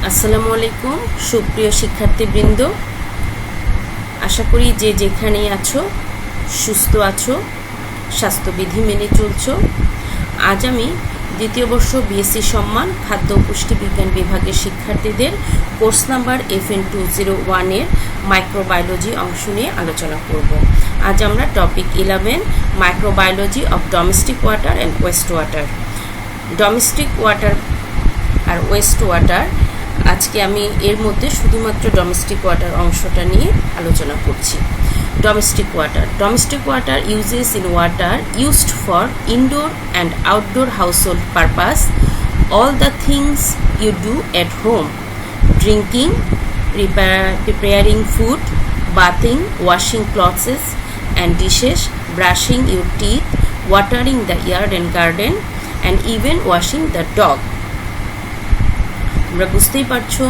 আসসালামু আলাইকুম সুপ্রিয় শিক্ষার্থীবৃন্দ, আশা করি যে যেখানেই আছো সুস্থ আছো, স্বাস্থ্যবিধি মেনে চলছো। আজ আমি দ্বিতীয় বর্ষ বিএসসি সম্মান খাদ্য ও পুষ্টি বিজ্ঞান বিভাগের শিক্ষার্থীদের কোর্স নাম্বার FN 201-এর মাইক্রোবায়োলজি অংশ নিয়ে আলোচনা করব। আজ আমরা topic 11 microbiology of domestic water and waste water. Domestic water আর ওয়েস্ট ওয়াটার, আজকে আমি এর মধ্যে শুধুমাত্র ডোমেস্টিক ওয়াটার অংশটা নিয়ে আলোচনা করছি। Domestic water uses in water used for indoor and outdoor household purpose. All the things you do at home: drinking, preparing food, bathing, washing clothes and dishes, brushing your teeth, watering the yard and garden, and even washing the dog. আমরা বুঝতেই পারছো,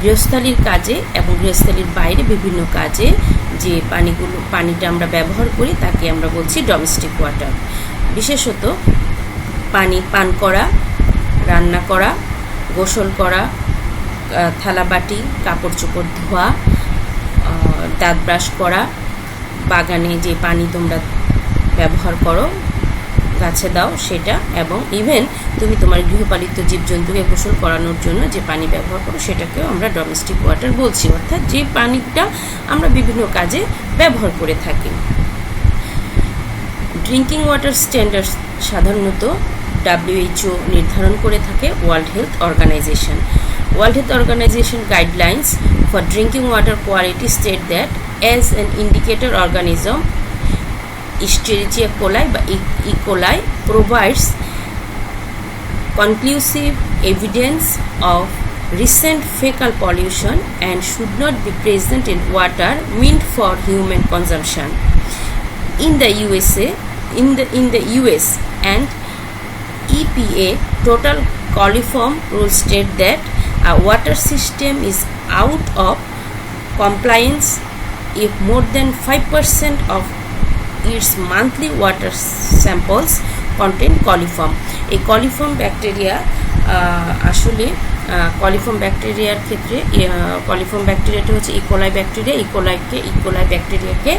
গৃহস্থালির কাজে এবং গৃহস্থালির বাইরে বিভিন্ন কাজে যে পানিটা আমরা ব্যবহার করি তাকে আমরা বলছি ডোমেস্টিক ওয়াটার। বিশেষত পানি পান করা, রান্না করা, গোসল করা, থালাবাটি, কাপড় চোপড় ধোয়া, দাঁত ব্রাশ করা, বাগানে যে পানি তোমরা ব্যবহার করো, গাছে দাও সেটা, এবং ইভেন তুমি তোমার গৃহপালিত জীবজন্তুকে গোসল করানোর জন্য যে পানি ব্যবহার করো সেটাকেও আমরা ডোমেস্টিক ওয়াটার বলছি, অর্থাৎ যে পানিটা আমরা বিভিন্ন কাজে ব্যবহার করে থাকি। ড্রিঙ্কিং ওয়াটার স্ট্যান্ডার্ড সাধারণত WHO নির্ধারণ করে থাকে world health organization. World health organization guidelines for drinking water quality state that as an indicator organism Escherichia coli by E. coli provides conclusive evidence of recent fecal pollution and should not be present in water meant for human consumption. In the US and EPA total coliform rule state that a water system is out of compliance if more than 5% of its monthly water samples contain coliform. এই coliform bacteria আসলে coliform ব্যাকটেরিয়ার ক্ষেত্রে coliform ব্যাকটেরিয়াটা হচ্ছে E. coli bacteria. E. coli ব্যাকটেরিয়াকে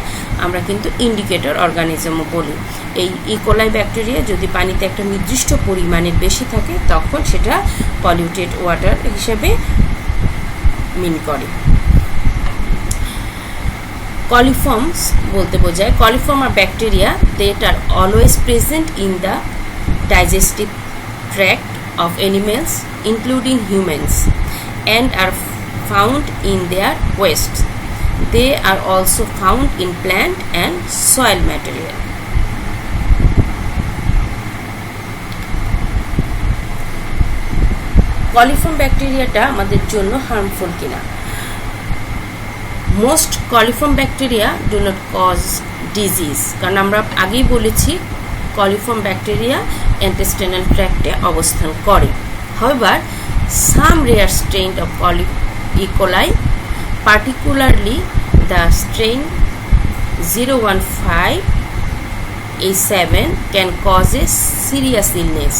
আমরা কিন্তু indicator অর্গানিজমও বলি। এই E. coli bacteria যদি পানিতে একটা নির্দিষ্ট পরিমাণের বেশি থাকে তখন সেটা পলিউটেড ওয়াটার হিসেবে মিন করে। Coliforms বলতে বোঝায় coliform are bacteria that are always present in the digestive tract of animals including humans and are found in their waste. They are also found in plant and soil material. Coliform ব্যাকটেরিয়াটা আমাদের জন্য harmful কিনা? Most coliform bacteria do not cause disease, কারণ আমরা আগেই বলেছি coliform bacteria intestinal tract-এ অবস্থান করে। However, some rare strain of E. coli, particularly the strain 015A7, can cause a serious illness.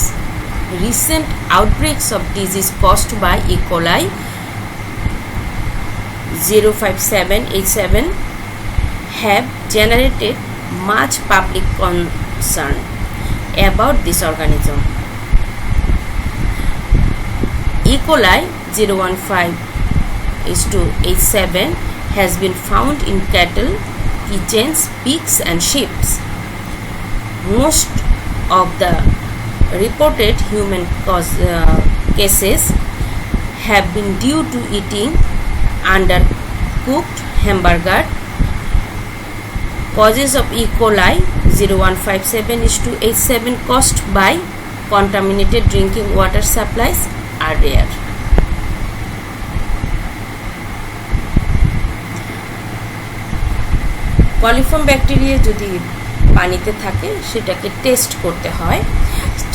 Recent outbreaks of disease caused by E. coli 057H7 have generated much public concern about this organism. E. coli 015H7 has been found in cattle, pigeons, pigs and sheep. Most of the reported human cases have been due to eating undercooked hamburger. Causes of E. coli 015H7 caused by contaminated drinking water supplies are rare. Coliform bacteria যদি পানিতে থাকে সেটাকে test করতে হয়।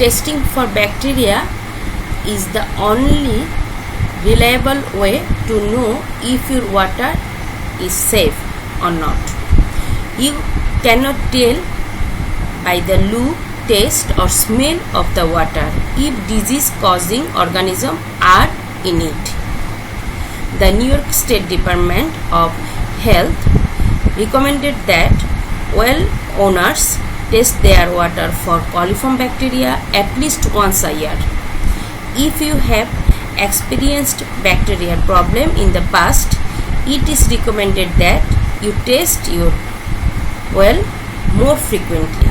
Testing for bacteria is the only reliable way to know if your water is safe or not. You cannot tell by the look, taste or smell of the water if disease causing organisms are in it. the New York State Department of Health recommended that well owners test their water for coliform bacteria at least once a year. If you have experienced bacterial problem in the past, it is recommended that you test your well more frequently.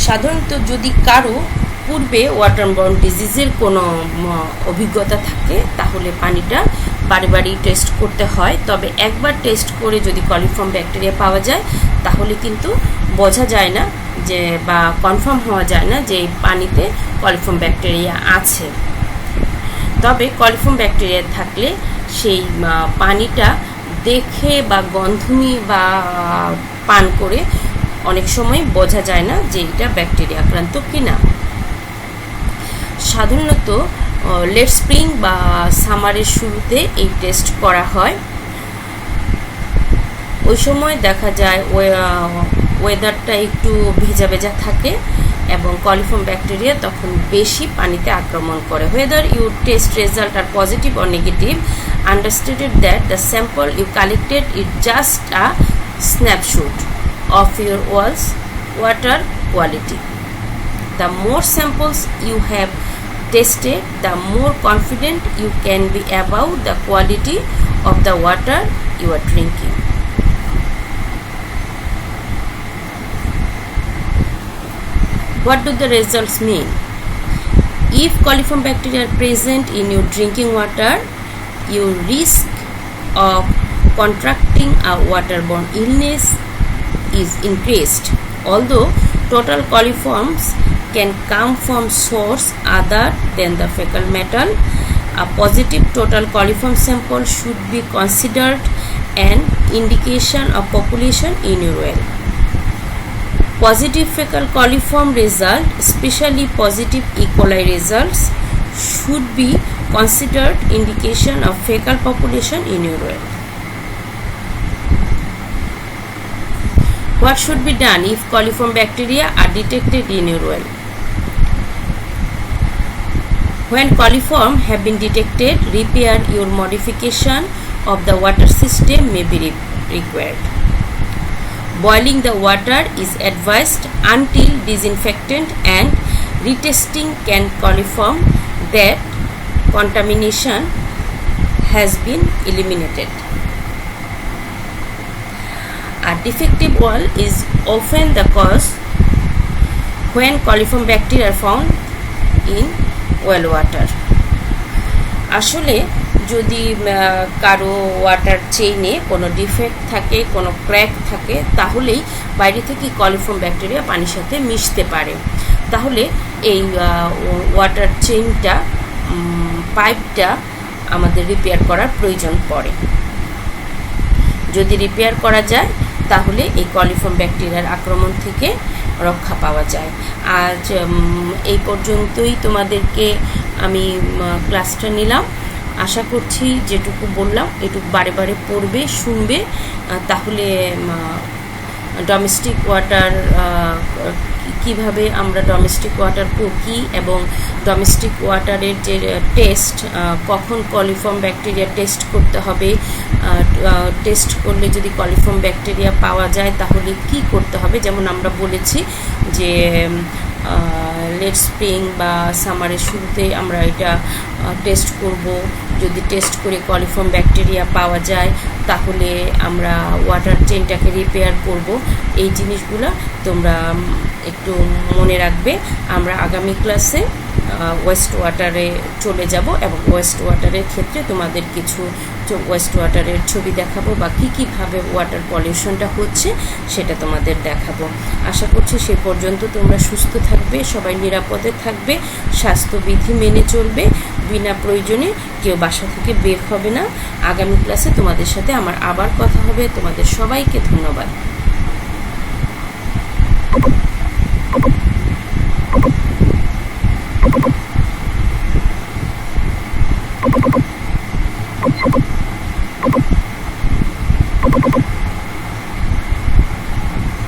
সাধারণত যদি কারো পূর্বে waterborne ডিজিজের কোনো অভিজ্ঞতা থাকে তাহলে পানিটা বারে বারে টেস্ট করতে হয়, তবে একবার টেস্ট করে যদি কলিফর্ম ব্যাকটেরিয়া পাওয়া যায় তাহলে কিন্তু বোঝা যায় না যে বা কনফার্ম হওয়া যায় না যে এই পানিতে কলিফর্ম ব্যাকটেরিয়া আছে। তবে কলিফর্ম ব্যাকটেরিয়া থাকলে সেই পানিটা দেখে বা গন্ধ নিয়ে বা পান করে অনেক সময় বোঝা যায় না যে এটা ব্যাকটেরিয়া আক্রান্ত কিনা। সাধারণত লেট স্প্রিং বা সামারের শুরুতে এই টেস্ট করা হয়। ওই সময় দেখা যায় ওয়েদারটা একটু ভেজা ভেজা থাকে এবং কলিফর্ম ব্যাকটেরিয়া তখন বেশি পানিতে আক্রমণ করে। Whether your test result are positive or negative, understated that the sample you collected is just a snapshot of your well's water quality. The more samples you have tested, the more confident you can be about the quality of the water you are drinking. What do the results mean? If coliform bacteria are present in your drinking water, your risk of contracting a waterborne illness is increased. Although total coliforms can come from source other than the fecal matter, a positive total coliform sample should be considered an indication of population in your well. Positive fecal coliform result, especially positive E. coli results, should be considered indication of fecal population in your well. What should be done if coliform bacteria are detected in your well? When coliform have been detected, repair your modification of the water system may be required. Boiling the water is advised until disinfectant and retesting can confirm that contamination has been eliminated. A defective well is often the cause when coliform bacteria are found in well water. আসলে যদি কারো water চেইনে কোনো defect থাকে, কোনো crack থাকে, তাহলেই বাইরে থেকে কলিফর্ম ব্যাকটেরিয়া পানির সাথে মিশতে পারে। তাহলে এই ওয়াটার চেইনটা পাইপটা আমাদের রিপেয়ার করার প্রয়োজন পড়ে। যদি রিপেয়ার করা যায় তাহলে এই কলিফর্ম ব্যাকটেরিয়ার আক্রমণ থেকে রক্ষা পাওয়া যায়। আজ এই পর্যন্তই তোমাদেরকে আমি ক্লাসটা নিলাম। আশা করছি যেটুকু বললাম এটুকু বারে বারে পড়বে, শুনবে, তাহলে ডোমেস্টিক ওয়াটার কিভাবে আমরা ডোমেস্টিক ওয়াটার কি এবং ডোমেস্টিক ওয়াটারের যে টেস্ট কখন কলিফর্ম ব্যাকটেরিয়া টেস্ট করতে হবে, টেস্ট করলে যদি কলিফর্ম ব্যাকটেরিয়া পাওয়া যায় তাহলে কি করতে হবে। যেমন আমরা বলেছি যে লেট স্প্রিং বা সামারের শুরুতে আমরা এটা টেস্ট করব। যদি টেস্ট করে কলিফর্ম ব্যাকটেরিয়া পাওয়া যায় তাহলে আমরা ওয়াটার চেইনটাকে রিপেয়ার করব। এই জিনিসগুলো তোমরা একটু মনে রাখবে। আমরা আগামী ক্লাসে ওয়েস্ট ওয়াটারে চলে যাব এবং ওয়েস্ট ওয়াটারের ক্ষেত্রে তোমাদের কিছু ওয়েস্ট ওয়াটারের ছবি দেখাবো বা কীভাবে ওয়াটার পলিউশনটা হচ্ছে সেটা তোমাদের দেখাবো। আশা করছি সে পর্যন্ত তোমরা সুস্থ থাকবে, সবাই নিরাপদে থাকবে, স্বাস্থ্যবিধি মেনে চলবে, বিনা প্রয়োজনে কেউ বাসা থেকে বের হবে না। আগামী ক্লাসে তোমাদের সাথে আমার আবার কথা হবে। তোমাদের সবাইকে ধন্যবাদ।